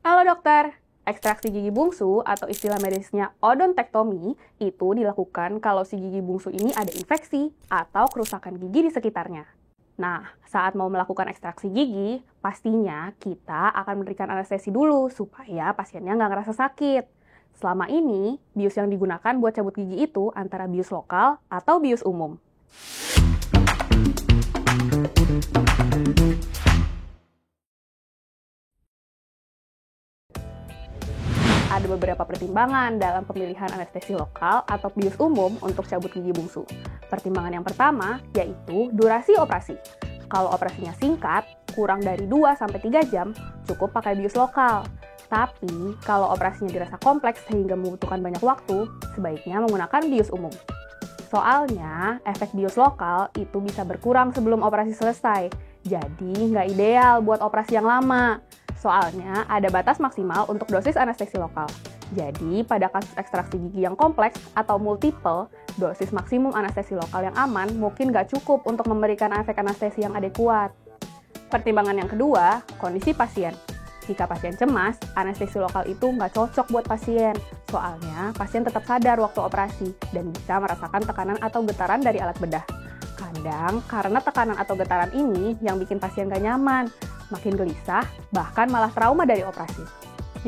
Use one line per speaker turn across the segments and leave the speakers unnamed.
Halo dokter, ekstraksi gigi bungsu atau istilah medisnya odontektomi itu dilakukan kalau si gigi bungsu ini ada infeksi atau kerusakan gigi di sekitarnya. Nah, saat mau melakukan ekstraksi gigi, pastinya kita akan memberikan anestesi dulu supaya pasiennya nggak ngerasa sakit. Selama ini, bius yang digunakan buat cabut gigi itu antara bius lokal atau bius umum. Ada beberapa pertimbangan dalam pemilihan anestesi lokal atau bius umum untuk cabut gigi bungsu. Pertimbangan yang pertama yaitu durasi operasi. Kalau operasinya singkat, kurang dari 2-3 jam, cukup pakai bius lokal. Tapi, kalau operasinya dirasa kompleks sehingga membutuhkan banyak waktu, sebaiknya menggunakan bius umum. Soalnya, efek bius lokal itu bisa berkurang sebelum operasi selesai, jadi nggak ideal buat operasi yang lama. Soalnya, ada batas maksimal untuk dosis anestesi lokal. Jadi, pada kasus ekstraksi gigi yang kompleks atau multiple, dosis maksimum anestesi lokal yang aman mungkin nggak cukup untuk memberikan efek anestesi yang adekuat. Pertimbangan yang kedua, kondisi pasien. Jika pasien cemas, anestesi lokal itu nggak cocok buat pasien. Soalnya, pasien tetap sadar waktu operasi dan bisa merasakan tekanan atau getaran dari alat bedah. Kadang, karena tekanan atau getaran ini yang bikin pasien nggak nyaman, makin gelisah, bahkan malah trauma dari operasi.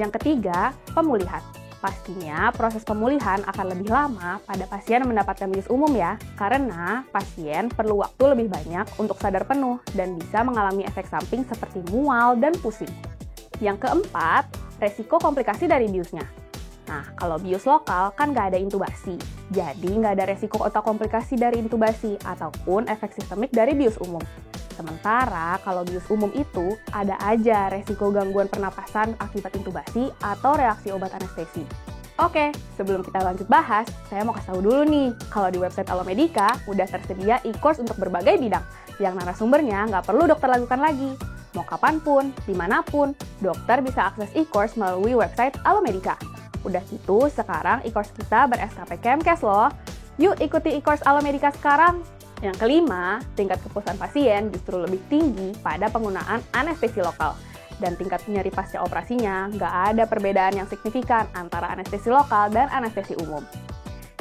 Yang ketiga, pemulihan. Pastinya proses pemulihan akan lebih lama pada pasien mendapatkan bius umum ya, karena pasien perlu waktu lebih banyak untuk sadar penuh dan bisa mengalami efek samping seperti mual dan pusing. Yang keempat, resiko komplikasi dari biusnya. Nah, kalau bius lokal kan nggak ada intubasi, jadi nggak ada resiko atau komplikasi dari intubasi ataupun efek sistemik dari bius umum. Sementara kalau bius umum itu ada aja resiko gangguan pernapasan akibat intubasi atau reaksi obat anestesi. Oke, sebelum kita lanjut bahas, saya mau kasih tahu dulu nih, kalau di website Alomedica udah tersedia e-course untuk berbagai bidang, yang narasumbernya nggak perlu dokter lakukan lagi. Mau kapanpun, dimanapun, dokter bisa akses e-course melalui website Alomedica. Udah gitu, sekarang e-course kita ber-SKP Kemkes loh. Yuk ikuti e-course Alomedica sekarang! Yang kelima, tingkat kepuasan pasien justru lebih tinggi pada penggunaan anestesi lokal. Dan tingkat nyeri pasca operasinya nggak ada perbedaan yang signifikan antara anestesi lokal dan anestesi umum.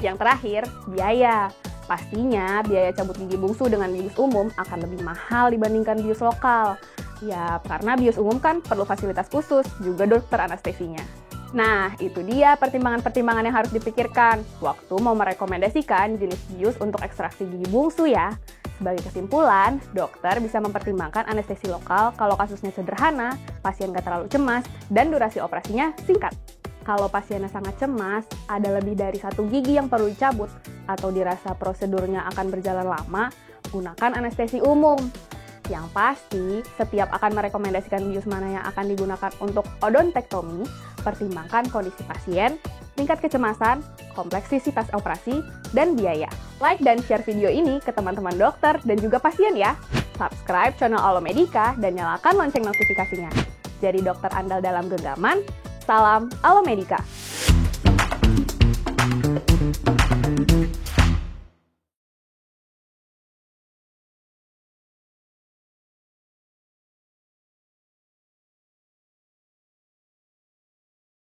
Yang terakhir, biaya. Pastinya biaya cabut gigi bungsu dengan bius umum akan lebih mahal dibandingkan bius lokal. Ya, karena bius umum kan perlu fasilitas khusus, juga dokter anestesinya. Nah, itu dia pertimbangan-pertimbangan yang harus dipikirkan waktu mau merekomendasikan jenis bius untuk ekstraksi gigi bungsu ya. Sebagai kesimpulan, dokter bisa mempertimbangkan anestesi lokal kalau kasusnya sederhana, pasien gak terlalu cemas, dan durasi operasinya singkat. Kalau pasiennya sangat cemas, ada lebih dari 1 gigi yang perlu dicabut, atau dirasa prosedurnya akan berjalan lama, gunakan anestesi umum. Yang pasti, setiap akan merekomendasikan bius mana yang akan digunakan untuk odontektomi, pertimbangkan kondisi pasien, tingkat kecemasan, kompleksitas operasi, dan biaya. Like dan share video ini ke teman-teman dokter dan juga pasien ya. Subscribe channel Alomedica dan nyalakan lonceng notifikasinya. Jadi dokter andal dalam genggaman, salam Alomedica.